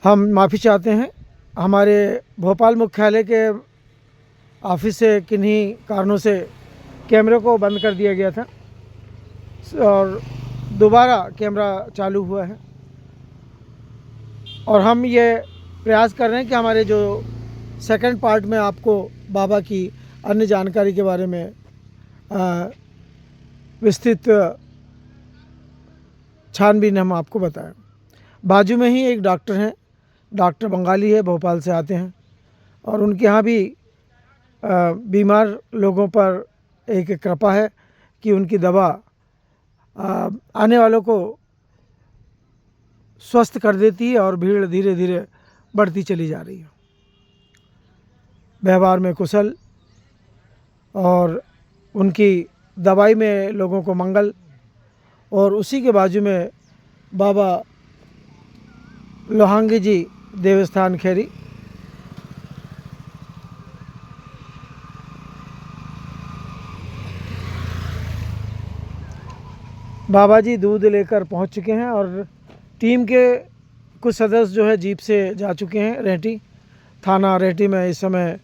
हम माफ़ी चाहते हैं, हमारे भोपाल मुख्यालय के ऑफिस से किन्हीं कारणों से कैमरे को बंद कर दिया गया था और दोबारा कैमरा चालू हुआ है और हम ये प्रयास कर रहे हैं कि हमारे जो सेकंड पार्ट में आपको बाबा की अन्य जानकारी के बारे में विस्तृत छानबीन हम आपको बताएं। बाजू में ही एक डॉक्टर हैं, डॉक्टर बंगाली है, भोपाल से आते हैं और उनके यहाँ भी बीमार लोगों पर एक कृपा है कि उनकी दवा आने वालों को स्वस्थ कर देती है और भीड़ धीरे धीरे बढ़ती चली जा रही है। व्यवहार में कुशल और उनकी दवाई में लोगों को मंगल, और उसी के बाजू में बाबा लोहांगी जी देवस्थान खेरी। बाबा जी दूध लेकर पहुंच चुके हैं और टीम के कुछ सदस्य जो है जीप से जा चुके हैं रेहटी थाना। रेहटी में इस समय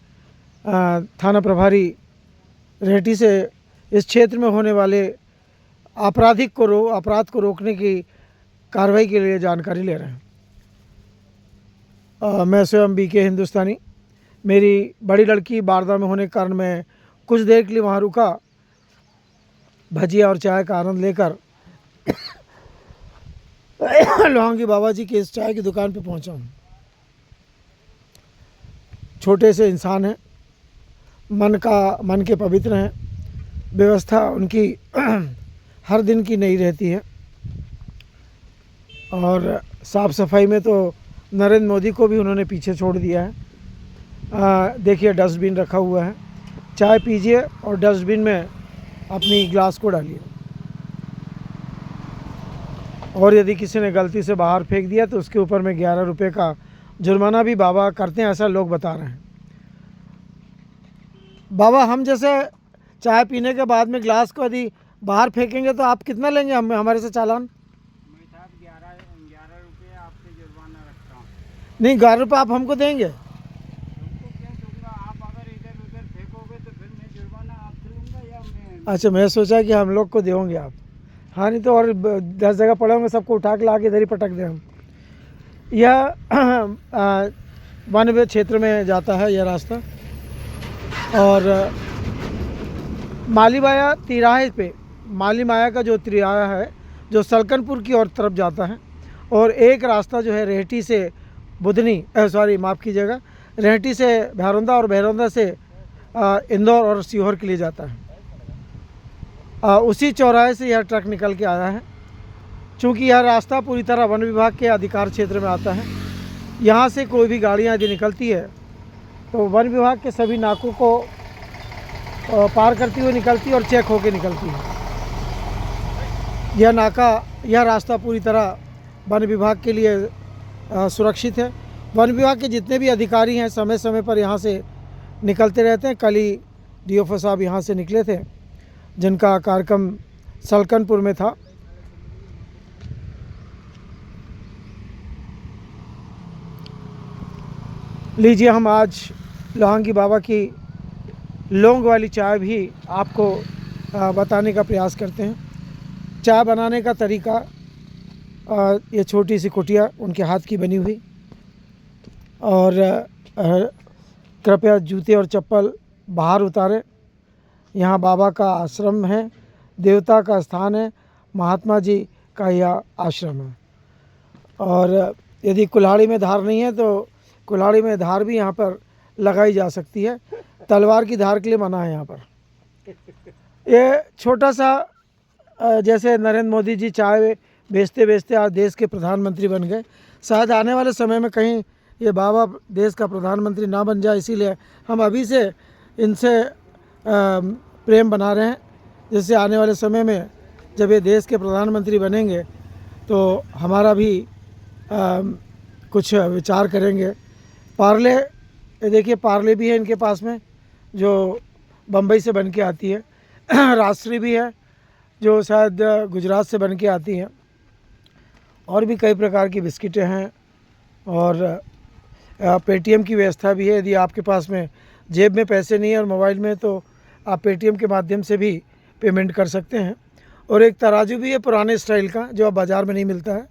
थाना प्रभारी रेहटी से इस क्षेत्र में होने वाले अपराध को रोकने की कार्रवाई के लिए जानकारी ले रहे हैं। मैं स्वयं बीके हिंदुस्तानी, मेरी बड़ी लड़की बारदा में होने के कारण मैं कुछ देर के लिए वहाँ रुका, भजिया और चाय का आनंद लेकर लोहांगी बाबा जी के इस चाय की दुकान पे पहुँचा हूँ। छोटे से इंसान हैं, मन के पवित्र हैं, व्यवस्था उनकी हर दिन की नहीं रहती है और साफ़ सफाई में तो नरेंद्र मोदी को भी उन्होंने पीछे छोड़ दिया है। देखिए डस्टबिन रखा हुआ है, चाय पीजिए और डस्टबिन में अपनी ग्लास को डालिए, और यदि किसी ने गलती से बाहर फेंक दिया तो उसके ऊपर में 11 रुपये का जुर्माना भी बाबा करते हैं, ऐसा लोग बता रहे हैं। बाबा, हम जैसे चाय पीने के बाद में ग्लास को यदि बाहर फेंकेंगे तो आप कितना लेंगे हमारे से चालान? मैं साहब 11 रुपये आपसे जुर्माना रखता हूँ। नहीं, 11 रुपये आप हमको देंगे? तुमको क्यों दूंगा? आप अगर इधर उधर फेंकोगे तो फिर मैं जुर्माना आपसे लूँगा या मैं? अच्छा, मैं सोचा कि हम लोग को दोगे आप। हाँ, नहीं तो और 10 जगह पड़े होंगे, सबको उठा के ला के इधर ही पटक दें हम। यह वन क्षेत्र में जाता है यह रास्ता, और माली माया तिराहे पे, माली माया का जो तिराहा है जो सलकनपुर की ओर तरफ जाता है, और एक रास्ता जो है रेहटी से बुधनी माफ़ कीजिएगा, रेहटी से भैरौंदा और भैरौंदा से इंदौर और सीहोर के लिए जाता है। उसी चौराहे से यह ट्रक निकल के आया है। चूँकि यह रास्ता पूरी तरह वन विभाग के अधिकार क्षेत्र में आता है, यहाँ से कोई भी गाड़ियाँ यदि निकलती है तो वन विभाग के सभी नाकों को पार करती हुई निकलती है और चेक होके निकलती है। यह रास्ता पूरी तरह वन विभाग के लिए सुरक्षित है। वन विभाग के जितने भी अधिकारी हैं समय समय पर यहाँ से निकलते रहते हैं। कल ही DFO साहब यहाँ से निकले थे, जिनका कार्यक्रम सलकनपुर में था। लीजिए, हम आज लोहांगी बाबा की लौंग वाली चाय भी आपको बताने का प्रयास करते हैं। चाय बनाने का तरीका, ये छोटी सी कुटिया उनके हाथ की बनी हुई, और कृपया जूते और चप्पल बाहर उतारें। यहाँ बाबा का आश्रम है, देवता का स्थान है, महात्मा जी का यह आश्रम है। और यदि कुल्हाड़ी में धार नहीं है तो कुल्हाड़ी में धार भी यहाँ पर लगाई जा सकती है। तलवार की धार के लिए मना है यहाँ पर। ये छोटा सा, जैसे नरेंद्र मोदी जी चाय बेचते बेचते आज देश के प्रधानमंत्री बन गए, शायद आने वाले समय में कहीं ये बाबा देश का प्रधानमंत्री ना बन जाए, इसीलिए हम अभी से इनसे प्रेम बना रहे हैं, जिससे आने वाले समय में जब ये देश के प्रधानमंत्री बनेंगे तो हमारा भी कुछ विचार करेंगे। पार्ले, ये देखिए पार्ले भी है इनके पास में, जो बम्बई से बन के आती है। राजश्री भी है, जो शायद गुजरात से बन के आती हैं। और भी कई प्रकार की बिस्किटें हैं, और पेटीएम की व्यवस्था भी है। यदि आपके पास में जेब में पैसे नहीं है और मोबाइल में, तो आप पेटीएम के माध्यम से भी पेमेंट कर सकते हैं। और एक तराजू भी है पुराने स्टाइल का, जो अब बाज़ार में नहीं मिलता है।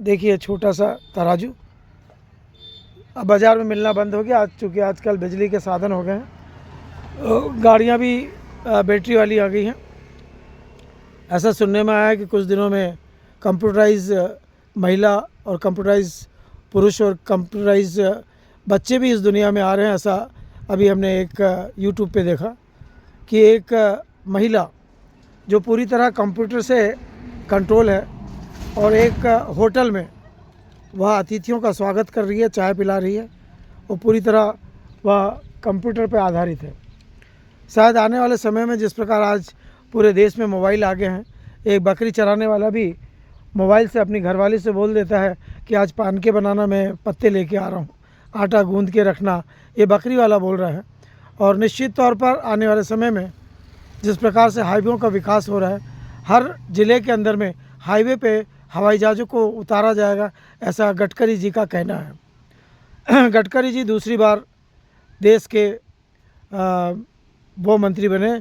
देखिए छोटा सा तराजू अब बाज़ार में मिलना बंद हो गया, चूँकि आजकल बिजली के साधन हो गए हैं। गाड़ियाँ भी बैटरी वाली आ गई हैं। ऐसा सुनने में आया है कि कुछ दिनों में कंप्यूटराइज महिला और कंप्यूटराइज पुरुष और कंप्यूटराइज बच्चे भी इस दुनिया में आ रहे हैं। ऐसा अभी हमने एक यूट्यूब पे देखा कि एक महिला जो पूरी तरह कंप्यूटर से कंट्रोल है और एक होटल में वह अतिथियों का स्वागत कर रही है, चाय पिला रही है, और पूरी तरह वह कंप्यूटर पर आधारित है। शायद आने वाले समय में जिस प्रकार आज पूरे देश में मोबाइल आ गए हैं, एक बकरी चराने वाला भी मोबाइल से अपनी घरवाली से बोल देता है कि आज पान के बनाना, मैं पत्ते लेके आ रहा हूँ, आटा गूंद के रखना, ये बकरी वाला बोल रहा है। और निश्चित तौर पर आने वाले समय में जिस प्रकार से हाईवेयों का विकास हो रहा है, हर ज़िले के अंदर में हाईवे पे हवाई जहाज़ों को उतारा जाएगा, ऐसा गडकरी जी का कहना है। गडकरी जी दूसरी बार देश के वो मंत्री बने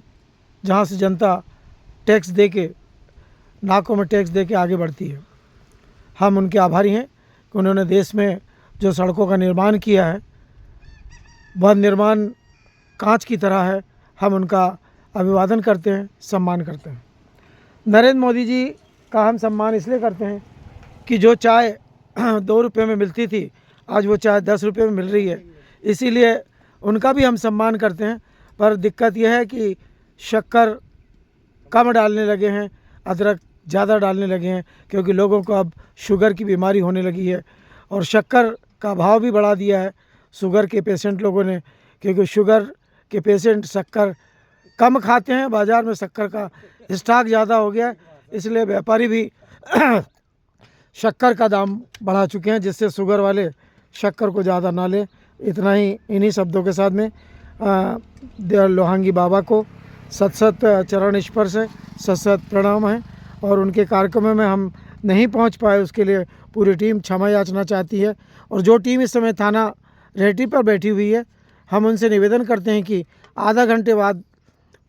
जहाँ से जनता टैक्स दे के, नाकों में टैक्स दे के आगे बढ़ती है। हम उनके आभारी हैं कि उन्होंने देश में जो सड़कों का निर्माण किया है, वह निर्माण कांच की तरह है। हम उनका अभिवादन करते हैं, सम्मान करते हैं। नरेंद्र मोदी जी का हम सम्मान इसलिए करते हैं कि जो चाय 2 रुपये में मिलती थी, आज वो चाय 10 रुपये में मिल रही है। इसीलिए उनका भी हम सम्मान करते हैं। पर दिक्कत यह है कि शक्कर कम डालने लगे हैं, अदरक ज़्यादा डालने लगे हैं, क्योंकि लोगों को अब शुगर की बीमारी होने लगी है और शक्कर का भाव भी बढ़ा दिया है शुगर के पेशेंट लोगों ने, क्योंकि शुगर के पेशेंट शक्कर कम खाते हैं, बाज़ार में शक्कर का स्टॉक ज़्यादा हो गया है, इसलिए व्यापारी भी शक्कर का दाम बढ़ा चुके हैं, जिससे शुगर वाले शक्कर को ज़्यादा ना लें। इतना ही, इन्हीं शब्दों के साथ में लोहांगी बाबा को सत सत चरण स्पर्श है, सत सत प्रणाम है। और उनके कार्यक्रमों में हम नहीं पहुंच पाए, उसके लिए पूरी टीम क्षमा याचना चाहती है। और जो टीम इस समय थाना रेहटी पर बैठी हुई है, हम उनसे निवेदन करते हैं कि आधा घंटे बाद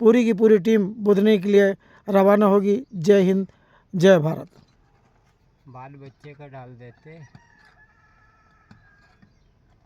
पूरी की पूरी टीम बुधने के लिए रवाना होगी। जय हिंद, जय भारत। बाल बच्चे का डाल देते।